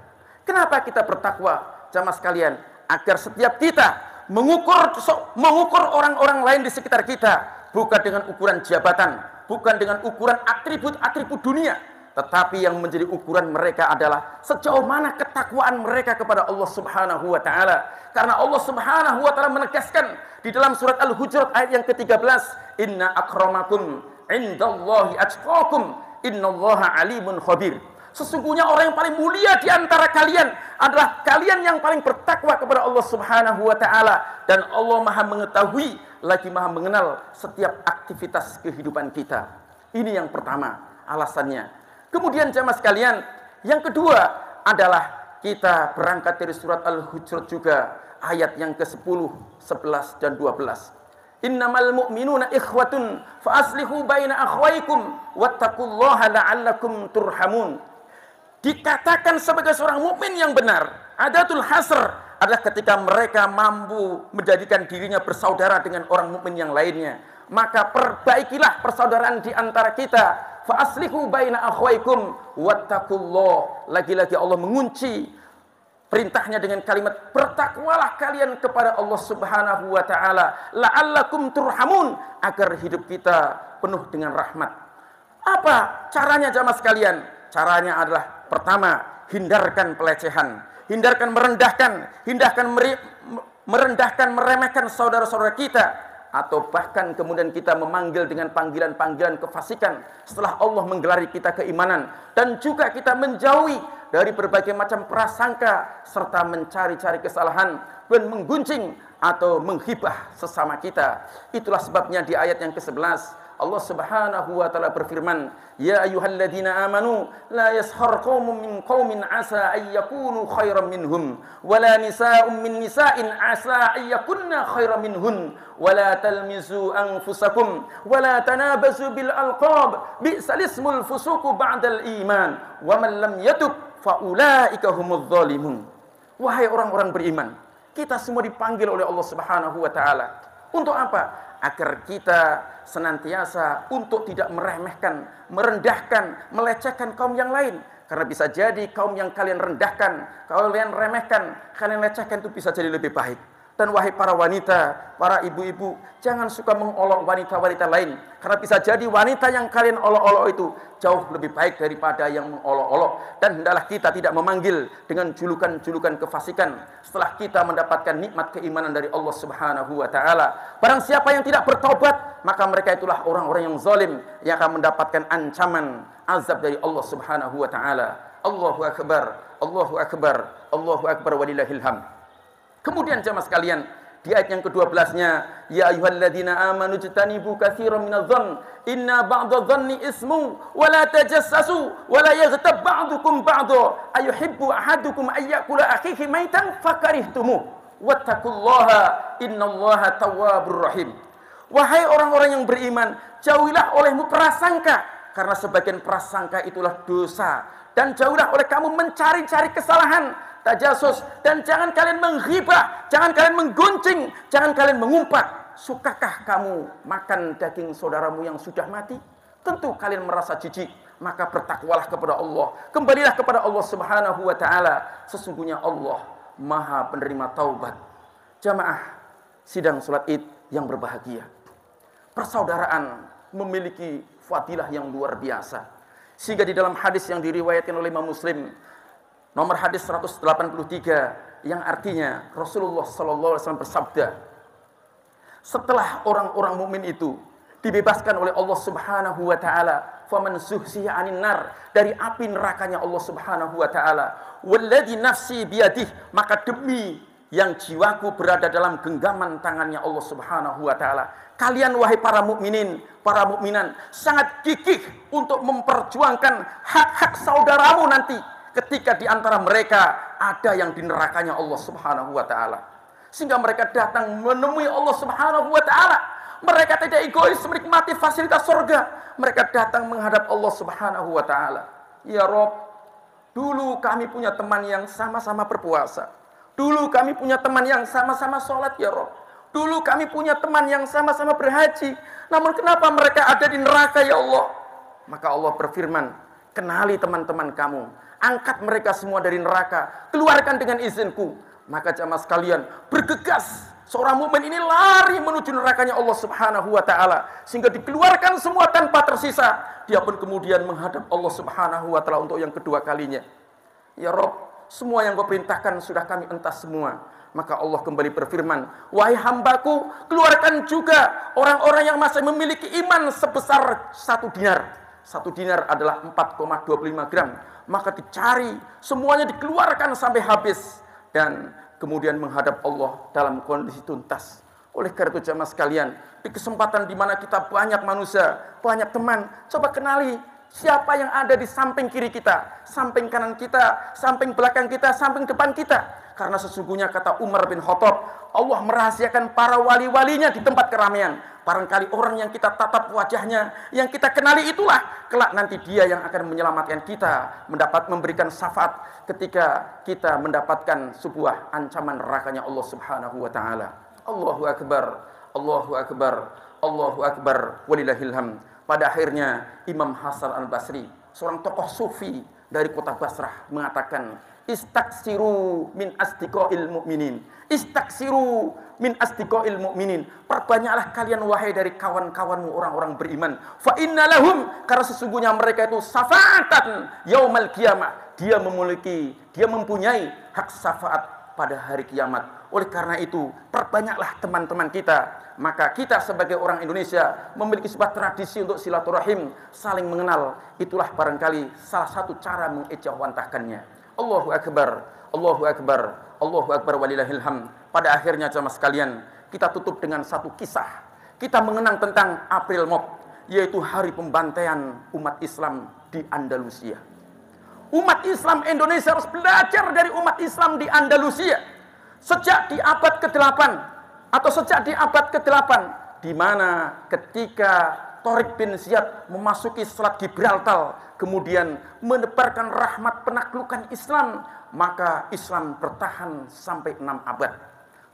Kenapa kita bertakwa, jamaah sekalian? Agar setiap kita mengukur orang-orang lain di sekitar kita bukan dengan ukuran jabatan, bukan dengan ukuran atribut-atribut dunia, tetapi yang menjadi ukuran mereka adalah sejauh mana ketakwaan mereka kepada Allah Subhanahu wa taala. Karena Allah Subhanahu wa taala menegaskan di dalam surat Al-Hujurat ayat yang ke-13, "Inna akramakum indallahi atqakum, innallaha alimun khabir." Sesungguhnya orang yang paling mulia di antara kalian adalah kalian yang paling bertakwa kepada Allah Subhanahu wa taala, dan Allah Maha mengetahui lagi Maha mengenal setiap aktivitas kehidupan kita. Ini yang pertama alasannya. Kemudian jamaah sekalian, yang kedua adalah kita berangkat dari surat Al-Hujurat juga ayat yang ke-10, 11 dan 12. Innamal mu'minuna ikhwatun fa aslihu baina akhwaykum wattaqullaha la'allakum turhamun. Dikatakan sebagai seorang mukmin yang benar, adatul hasr adalah ketika mereka mampu menjadikan dirinya bersaudara dengan orang mukmin yang lainnya, maka perbaikilah persaudaraan di antara kita. Fa aslihu baina akhwaykum wattaqullah. Lagi-lagi Allah mengunci perintahnya dengan kalimat bertakwalah kalian kepada Allah Subhanahu wa taala la'allakum turhamun, agar hidup kita penuh dengan rahmat. Apa caranya jamaah sekalian? Caranya adalah pertama, hindarkan pelecehan, hindarkan merendahkan, merendahkan meremehkan saudara-saudara kita, atau bahkan kemudian kita memanggil dengan panggilan-panggilan kefasikan setelah Allah menggelari kita keimanan, dan juga kita menjauhi dari berbagai macam prasangka serta mencari-cari kesalahan dan menggunjing atau menghibah sesama kita. Itulah sebabnya di ayat yang ke-11 Allah Subhanahu wa taala berfirman, "Ya ayyuhalladzina amanu la yaskhar qaumun min qaumin asa ay yakunu khairan minhum wala nisaa'un min nisa'in asa ay yakunna khairan minhun wala talmizu anfusakum wala tanabazu bil alqab bi'sal ismul fusuqu ba'dal iman wa man lam yatub fa ulaika humudz zalimun." Wahai orang-orang beriman, kita semua dipanggil oleh Allah Subhanahu wa taala. Untuk apa? Agar kita senantiasa untuk tidak meremehkan, merendahkan, melecehkan kaum yang lain. Karena bisa jadi kaum yang kalian rendahkan, kalian remehkan, kalian lecehkan itu bisa jadi lebih baik. Dan wahai para wanita, para ibu-ibu, jangan suka mengolok wanita-wanita lain. Karena bisa jadi wanita yang kalian olok-olok itu jauh lebih baik daripada yang mengolok-olok. Dan hendaklah kita tidak memanggil dengan julukan-julukan kefasikan setelah kita mendapatkan nikmat keimanan dari Allah Subhanahu wa taala. Barang siapa yang tidak bertobat, maka mereka itulah orang-orang yang zalim yang akan mendapatkan ancaman azab dari Allah Subhanahu wa taala. Allahu akbar, Allahu akbar, Allahu akbar walillahil hamd. Kemudian jemaah sekalian, di ayat yang ke-12-nya, ya ayyuhalladzina amanu jtanibu katsiran minadh-dhann inna ba'dadh-dhanni ismu wa la tajassasu wa la yaghtab ba'dukum ba'dha ayuhibbu ahadukum ay ya'kula akhihi maitan fakarihtumuh wattaqullaha innallaha tawwabur rahim. Wahai orang-orang yang beriman, jauhilah olehmu prasangka, karena sebagian prasangka itulah dosa, dan jauhilah oleh kamu mencari-cari kesalahan, tajasus, dan jangan kalian menghibah, jangan kalian menggunjing, jangan kalian mengumpat. Sukakah kamu makan daging saudaramu yang sudah mati? Tentu kalian merasa jijik, maka bertakwalah kepada Allah, kembalilah kepada Allah Subhanahu wa taala. Sesungguhnya Allah Maha penerima taubat. Jamaah sidang salat Id yang berbahagia, persaudaraan memiliki fadilah yang luar biasa, sehingga di dalam hadis yang diriwayatkan oleh Imam Muslim, nomor hadis 183, yang artinya Rasulullah SAW bersabda, setelah orang-orang mukmin itu dibebaskan oleh Allah Subhanahu wa taala, faman zuhziha 'anil nar, dari api nerakanya Allah Subhanahu wa taala, walladzi nafsi biyadih, maka demi yang jiwaku berada dalam genggaman tangannya Allah Subhanahu wa taala, kalian wahai para mukminin, para mukminan, sangat gigih untuk memperjuangkan hak-hak saudaramu nanti ketika di antara mereka ada yang di nerakanya Allah Subhanahu wa taala. Sehingga mereka datang menemui Allah Subhanahu wa taala. Mereka tidak egois menikmati fasilitas surga. Mereka datang menghadap Allah Subhanahu wa taala. Ya Rob, dulu kami punya teman yang sama-sama berpuasa. Dulu kami punya teman yang sama-sama sholat ya Rob. Dulu kami punya teman yang sama-sama berhaji. Namun kenapa mereka ada di neraka ya Allah? Maka Allah berfirman, kenali teman-teman kamu, angkat mereka semua dari neraka, keluarkan dengan izinku. Maka jamaah sekalian bergegas Seorang mukmin ini lari menuju nerakanya Allah Subhanahu wa taala sehingga dikeluarkan semua tanpa tersisa. Dia pun kemudian menghadap Allah Subhanahu wa taala untuk yang kedua kalinya. Ya Rabb, semua yang Kau perintahkan sudah kami entas semua. Maka Allah kembali berfirman, wahai hambaku, keluarkan juga orang-orang yang masih memiliki iman sebesar 1 dinar. 1 dinar adalah 4,25 gram. Maka dicari, semuanya dikeluarkan sampai habis. Dan kemudian menghadap Allah dalam kondisi tuntas. Oleh karena itu jamaah sekalian, di kesempatan di mana kita banyak manusia, banyak teman, coba kenali siapa yang ada di samping kiri kita, samping kanan kita, samping belakang kita, samping depan kita. Karena sesungguhnya kata Umar bin Khattab, Allah merahasiakan para wali-walinya di tempat keramaian. Barangkali orang yang kita tatap wajahnya, yang kita kenali itulah kelak nanti dia yang akan menyelamatkan kita, memberikan syafaat ketika kita mendapatkan sebuah ancaman nerakanya Allah Subhanahu wa taala. Allahu akbar, Allahu akbar, Allahu akbar, walillahil hamd. Pada akhirnya Imam Hasan Al-Basri, seorang tokoh sufi dari kota Basrah, mengatakan, istaksiru min asdiqoil mu'minin. Istaksiru min asdiqoil mu'minin. Perbanyaklah kalian wahai dari kawan-kawanmu orang-orang beriman. Fa inna lahum, karena sesungguhnya mereka itu syafaatan yaumal qiyamah. Dia mempunyai hak syafaat pada hari kiamat. Oleh karena itu, perbanyaklah teman-teman kita. Maka kita sebagai orang Indonesia memiliki sebuah tradisi untuk silaturahim, saling mengenal. Itulah barangkali salah satu cara mengejawantahkannya. Allahu akbar, Allahu akbar, Allahu akbar, walillahil hamd. Pada akhirnya jamaah sekalian, kita tutup dengan satu kisah. Kita mengenang tentang April Mop, yaitu hari pembantaian umat Islam di Andalusia. Umat Islam Indonesia harus belajar dari umat Islam di Andalusia. Sejak di abad ke-8 atau sejak di abad ke-8, di mana ketika Tariq bin Ziyad memasuki Selat Gibraltar, kemudian menebarkan rahmat penaklukan Islam, maka Islam bertahan sampai 6 abad.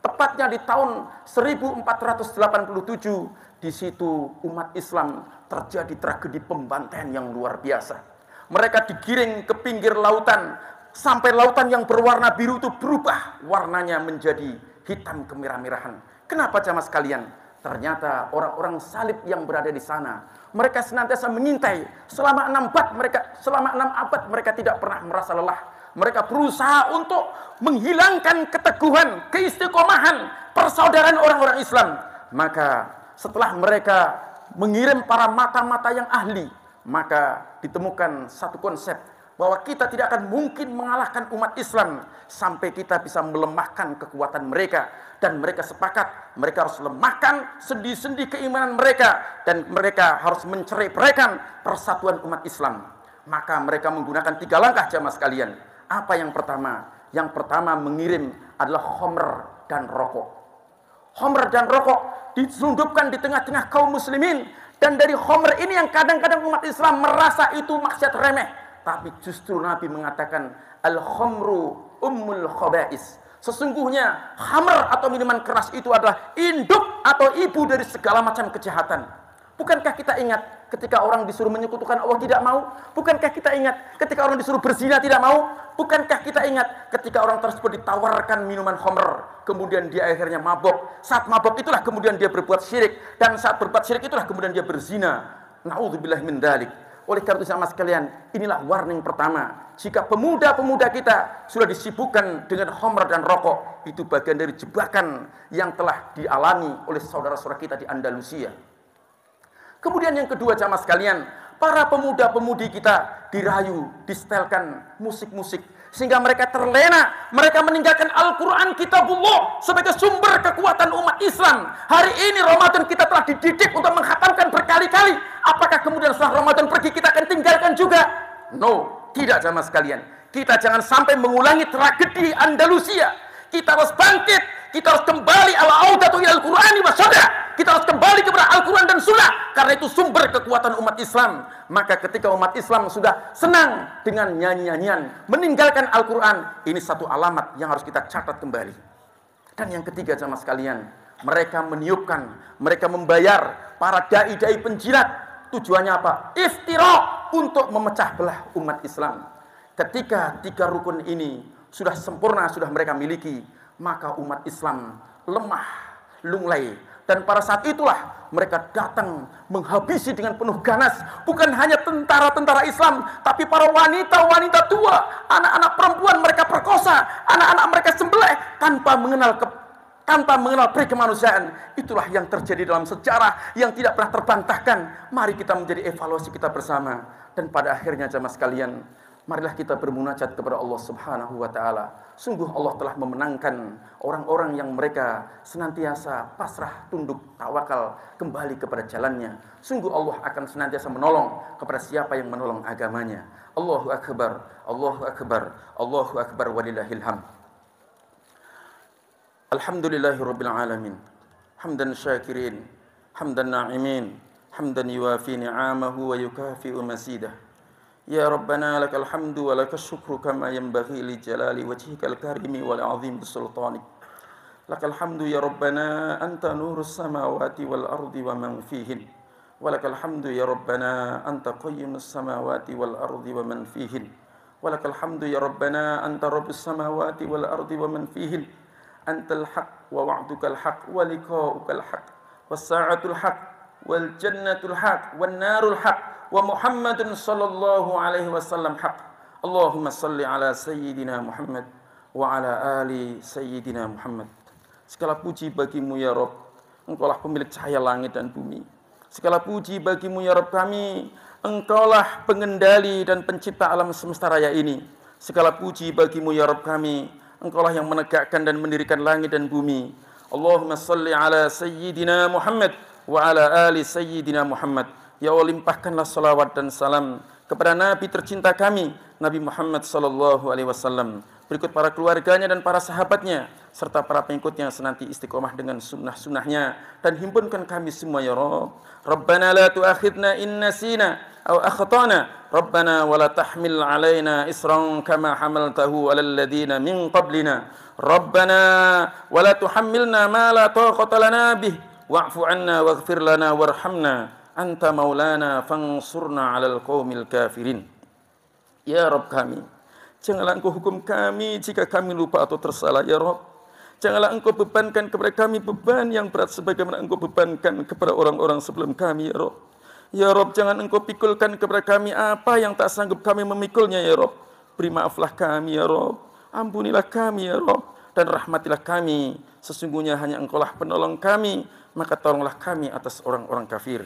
Tepatnya di tahun 1487, di situ umat Islam terjadi tragedi pembantaian yang luar biasa. Mereka digiring ke pinggir lautan, sampai lautan yang berwarna biru itu berubah warnanya menjadi hitam kemerah-merahan. Kenapa jamaah sekalian? Ternyata orang-orang salib yang berada di sana, mereka senantiasa mengintai selama 6 abad mereka tidak pernah merasa lelah. Mereka berusaha untuk menghilangkan keteguhan, keistiqomahan, persaudaraan orang-orang Islam. Maka setelah mereka mengirim para mata-mata yang ahli, maka ditemukan satu konsep bahwa kita tidak akan mungkin mengalahkan umat Islam sampai kita bisa melemahkan kekuatan mereka. Dan mereka sepakat, mereka harus lemahkan sendi-sendi keimanan mereka, dan mereka harus mencerai-beraikan persatuan umat Islam. Maka mereka menggunakan 3 langkah jamaah sekalian. Apa yang pertama? Yang pertama mengirim adalah khomer dan rokok. Khomer dan rokok diselundupkan di tengah-tengah kaum muslimin. Dan dari khomer ini yang kadang-kadang umat Islam merasa itu maksiat remeh. Tapi justru Nabi mengatakan al-khomru ummul khaba'is. Sesungguhnya khamr atau minuman keras itu adalah induk atau ibu dari segala macam kejahatan. Bukankah kita ingat ketika orang disuruh menyekutukan Allah tidak mau? Bukankah kita ingat ketika orang disuruh berzina tidak mau? Bukankah kita ingat ketika orang tersebut ditawarkan minuman khamr, kemudian dia akhirnya mabok? Saat mabok itulah kemudian dia berbuat syirik, dan saat berbuat syirik itulah kemudian dia berzina. Na'udzubillah min dzalik. Oleh karena itu sama sekalian, inilah warning pertama. Jika pemuda-pemuda kita sudah disibukkan dengan khamr dan rokok, itu bagian dari jebakan yang telah dialami oleh saudara-saudara kita di Andalusia. Kemudian yang kedua jamaah sekalian, para pemuda-pemudi kita dirayu, distelkan musik-musik, sehingga mereka terlena, mereka meninggalkan Al-Quran Kitabullah sebagai sumber kekuatan umat Islam. Hari ini Ramadan kita telah dididik untuk menghatamkan berkali-kali. Apakah kemudian setelah Ramadan pergi kita akan tinggalkan juga? No, tidak jamaah sekalian. Kita jangan sampai mengulangi tragedi Andalusia. Kita harus bangkit, kita harus kembali al-audatu ilal Qur'ani wa sunnah. Kita harus kembali kepada Al-Quran dan Sunnah, karena itu sumber kekuatan umat Islam. Maka ketika umat Islam sudah senang dengan nyanyi-nyanyian, meninggalkan Al-Quran, ini satu alamat yang harus kita catat kembali. Dan yang ketiga jamaah sekalian, mereka meniupkan, mereka membayar para dai-dai penjilat. Tujuannya apa? Iftira, untuk memecah belah umat Islam. Ketika 3 rukun ini sudah sempurna, sudah mereka miliki, maka umat Islam lemah, lunglai. Dan pada saat itulah mereka datang menghabisi dengan penuh ganas. Bukan hanya tentara-tentara Islam, tapi para wanita-wanita tua, anak-anak perempuan mereka perkosa, anak-anak mereka sembelih tanpa mengenal peri kemanusiaan. Itulah yang terjadi dalam sejarah yang tidak pernah terbantahkan. Mari kita menjadi evaluasi kita bersama. Dan pada akhirnya jamaah sekalian, marilah kita bermunajat kepada Allah Subhanahu wa taala. Sungguh Allah telah memenangkan orang-orang yang mereka senantiasa pasrah, tunduk, tawakal kembali kepada jalannya. Sungguh Allah akan senantiasa menolong kepada siapa yang menolong agamanya. Allahu akbar, Allahu akbar, Allahu akbar walillahil hamd. Alhamdulillahirabbil alamin. Hamdan syakirin, hamdan na'imin, hamdan yuwafi ni'amahu wa yukafi'u masidah. Ya Rabbana lakal hamdu wa lakal syukru kama yanbaghi li jalali wajhikal karimi wal azim sultanik. Lakal hamdu ya Rabbana anta nurus samawati wal ardi wa man fihin. Wa lakal hamdu ya Rabbana anta qayyimus samawati wal ardi wa man fihin. Wa lakal hamdu ya Rabbana anta rabbus samawati wal ardi wa man fihin. Antal haq wa wa'dukal haq wa liqa'ukal haq was sa'atul haq wal jannatul haq wan narul haq wa Muhammadun sallallahu alaihi wasallam haq. Allahumma salli ala sayyidina Muhammad wa ala ali sayyidina Muhammad. Segala puji bagimu ya Rabb, Engkaulah pemilik cahaya langit dan bumi. Segala puji bagimu ya Rabb kami, Engkaulah pengendali dan pencipta alam semesta raya ini. Segala puji bagimu ya Rabb kami, Engkaulah yang menegakkan dan mendirikan langit dan bumi. Allahumma salli ala sayyidina Muhammad wa ala ali sayyidina Muhammad. Ya Allah, limpahkanlah salawat dan salam kepada Nabi tercinta kami, Nabi Muhammad sallallahu alaihi wasallam. Berikut para keluarganya dan para sahabatnya, serta para pengikutnya senanti istiqomah dengan sunnah-sunnahnya. Dan himpunkan kami semua ya Rabb. Rabbana la tu'akhidna in nasina aw akhtana. Rabbana wa la tahmil alaina isran kama hamaltahu alal ladina min qablina. Rabbana wa la tuhammilna ma la taqata lana bih. Wa'fu 'anna waghfir lana warhamna. Anta maulana fansurna 'alal qaumil kafirin. Ya Rabb kami, janganlah Engkau hukum kami jika kami lupa atau tersalah ya Rabb. Janganlah Engkau bebankan kepada kami beban yang berat sebagaimana Engkau bebankan kepada orang-orang sebelum kami ya Rabb. Ya Rabb, jangan Engkau pikulkan kepada kami apa yang tak sanggup kami memikulnya ya Rabb. Beri maaflah kami ya Rabb. Ampunilah kami ya Rabb. Dan rahmatilah kami. Sesungguhnya hanya Engkaulah penolong kami. Maka tolonglah kami atas orang-orang kafir.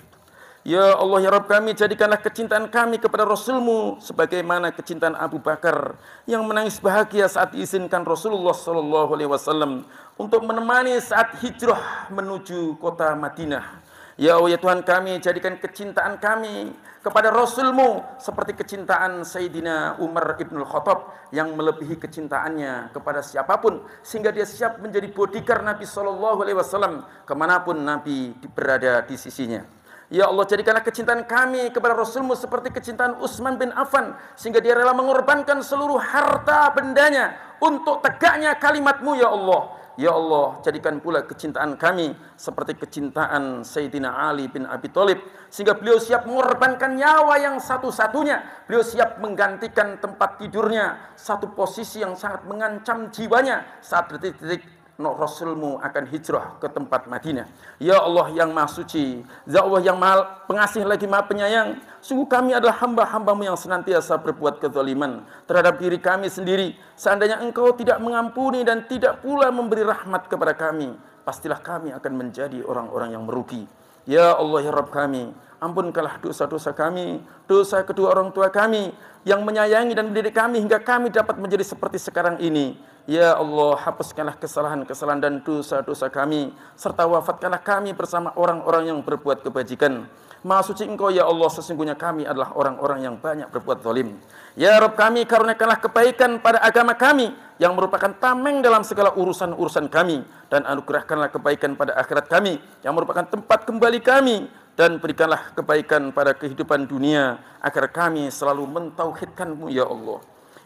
Ya Allah ya Rabb kami, jadikanlah kecintaan kami kepada Rasul-Mu sebagaimana kecintaan Abu Bakar yang menangis bahagia saat diizinkan Rasulullah SAW untuk menemani saat hijrah menuju kota Madinah. Ya Allah ya Tuhan kami, jadikan kecintaan kami kepada Rasul-Mu seperti kecintaan Sayyidina Umar ibn Khattab yang melebihi kecintaannya kepada siapapun sehingga dia siap menjadi bodyguard Nabi SAW kemanapun Nabi berada di sisinya. Ya Allah, jadikanlah kecintaan kami kepada Rasul-Mu seperti kecintaan Utsman bin Affan sehingga dia rela mengorbankan seluruh harta bendanya untuk tegaknya kalimat-Mu ya Allah. Ya Allah, jadikan pula kecintaan kami seperti kecintaan Sayyidina Ali bin Abi Thalib sehingga beliau siap mengorbankan nyawa yang satu-satunya. Beliau siap menggantikan tempat tidurnya, satu posisi yang sangat mengancam jiwanya saat detik-detik Rasul-Mu akan hijrah ke tempat Madinah. Ya Allah yang Maha Suci, Ya Allah yang Maha Pengasih lagi Maha Penyayang, sungguh kami adalah hamba-hamba-Mu yang senantiasa berbuat kezaliman terhadap diri kami sendiri. Seandainya Engkau tidak mengampuni dan tidak pula memberi rahmat kepada kami, pastilah kami akan menjadi orang-orang yang merugi. Ya Allah ya Rabb kami, ampunkanlah dosa-dosa kami, dosa kedua orang tua kami yang menyayangi dan mendidik kami hingga kami dapat menjadi seperti sekarang ini. Ya Allah, hapuskanlah kesalahan-kesalahan dan dosa-dosa kami serta wafatkanlah kami bersama orang-orang yang berbuat kebajikan. Maha suci Engkau ya Allah, sesungguhnya kami adalah orang-orang yang banyak berbuat zalim. Ya Rabb kami, karuniakanlah kebaikan pada agama kami yang merupakan tameng dalam segala urusan-urusan kami, dan anugerahkanlah kebaikan pada akhirat kami yang merupakan tempat kembali kami, dan berikanlah kebaikan pada kehidupan dunia agar kami selalu mentauhidkan-Mu ya Allah.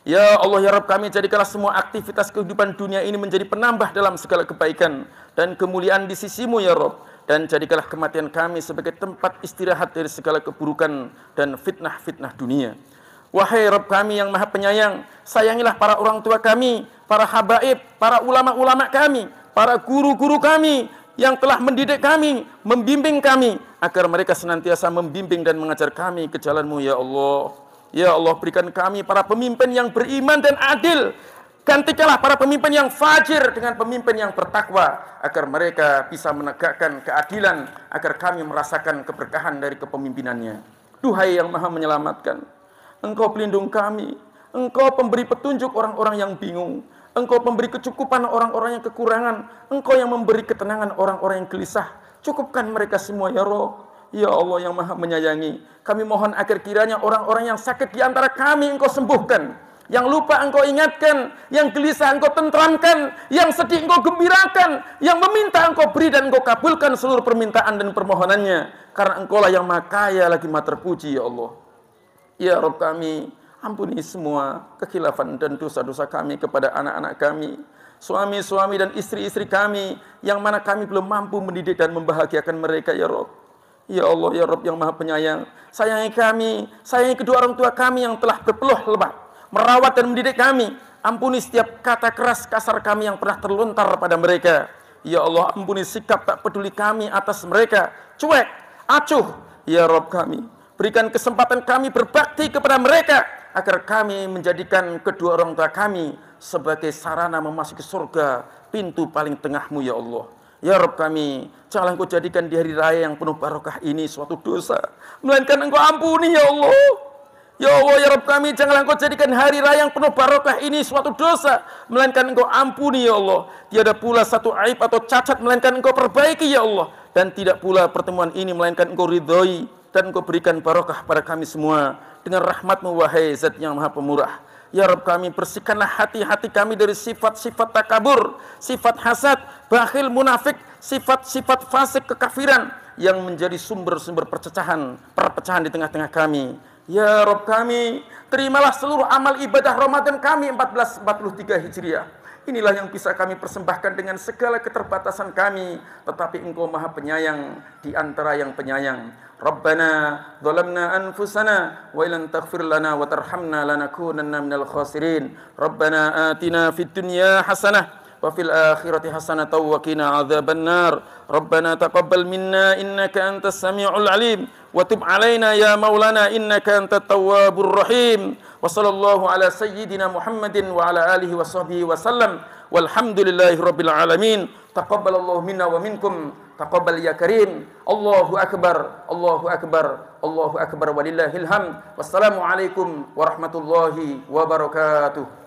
Ya Allah ya Rabb kami, jadikanlah semua aktivitas kehidupan dunia ini menjadi penambah dalam segala kebaikan dan kemuliaan di sisi-Mu ya Rabb. Dan jadikanlah kematian kami sebagai tempat istirahat dari segala keburukan dan fitnah-fitnah dunia. Wahai Rabb kami yang Maha Penyayang, sayangilah para orang tua kami, para habaib, para ulama-ulama kami, para guru-guru kami yang telah mendidik kami, membimbing kami, agar mereka senantiasa membimbing dan mengajar kami ke jalan-Mu ya Allah. Ya Allah, berikan kami para pemimpin yang beriman dan adil. Gantikanlah para pemimpin yang fajir dengan pemimpin yang bertakwa, agar mereka bisa menegakkan keadilan, agar kami merasakan keberkahan dari kepemimpinannya. Duhai yang Maha menyelamatkan, Engkau pelindung kami, Engkau pemberi petunjuk orang-orang yang bingung, Engkau pemberi kecukupan orang-orang yang kekurangan, Engkau yang memberi ketenangan orang-orang yang gelisah. Cukupkan mereka semua ya Rabb. Ya Allah yang Maha menyayangi, kami mohon agar kiranya orang-orang yang sakit di antara kami Engkau sembuhkan, yang lupa Engkau ingatkan, yang gelisah Engkau tentramkan, yang sedih Engkau gembirakan, yang meminta Engkau beri dan Engkau kabulkan seluruh permintaan dan permohonannya, karena Engkau lah yang Maha Kaya lagi Maha Terpuji ya Allah. Ya Rabb kami, ampuni semua kekhilafan dan dosa-dosa kami kepada anak-anak kami, suami-suami dan istri-istri kami, yang mana kami belum mampu mendidik dan membahagiakan mereka ya Rabb. Ya Allah ya Rabb yang Maha Penyayang, sayangi kami, sayangi kedua orang tua kami yang telah berpeluh lebah, merawat dan mendidik kami. Ampuni setiap kata keras kasar kami yang pernah terlontar pada mereka. Ya Allah, ampuni sikap tak peduli kami atas mereka, cuek, acuh. Ya Rabb kami, berikan kesempatan kami berbakti kepada mereka, agar kami menjadikan kedua orang tua kami sebagai sarana memasuki surga, pintu paling tengah-Mu ya Allah. Ya Rabb kami, janganlah Engkau jadikan di hari raya yang penuh barokah ini suatu dosa, melainkan Engkau ampuni ya Allah. Ya Allah ya Rabb kami, janganlah Engkau jadikan hari raya yang penuh barokah ini suatu dosa, melainkan Engkau ampuni ya Allah. Tiada pula satu aib atau cacat, melainkan Engkau perbaiki ya Allah. Dan tidak pula pertemuan ini, melainkan Engkau ridhoi dan Engkau berikan barokah pada kami semua dengan rahmat-Mu wahai Zat yang Maha Pemurah. Ya Rabb kami, bersihkanlah hati-hati kami dari sifat-sifat takabur, sifat hasad, bakhil, munafik, sifat-sifat fasik, kekafiran yang menjadi sumber-sumber perpecahan di tengah-tengah kami. Ya Rabb kami, terimalah seluruh amal ibadah Ramadan kami 1443 Hijriah. Inilah yang bisa kami persembahkan dengan segala keterbatasan kami, tetapi Engkau Maha Penyayang di antara yang penyayang. Rabbana zalamna anfusana wa illam taghfir lana wa tarhamna lanakunanna minal khasirin. Rabbana atina fid dunya hasanah wa fil akhirati hasanatan wa qina adzabannar. Rabbana taqabbal minna innaka antas samiul alim wa tub alaina ya maulana innaka antat tawwabur rahim. Wa sallallahu ala sayyidina Muhammadin wa ala alihi wa sahbihi wa sallam. Walhamdulillahi rabbil alamin. Taqabbalallahu minna wa minkum. Taqabbal ya karim. Allahu akbar, Allahu akbar, Allahu akbar walillahil hamd. Wassalamu alaikum warahmatullahi wabarakatuh.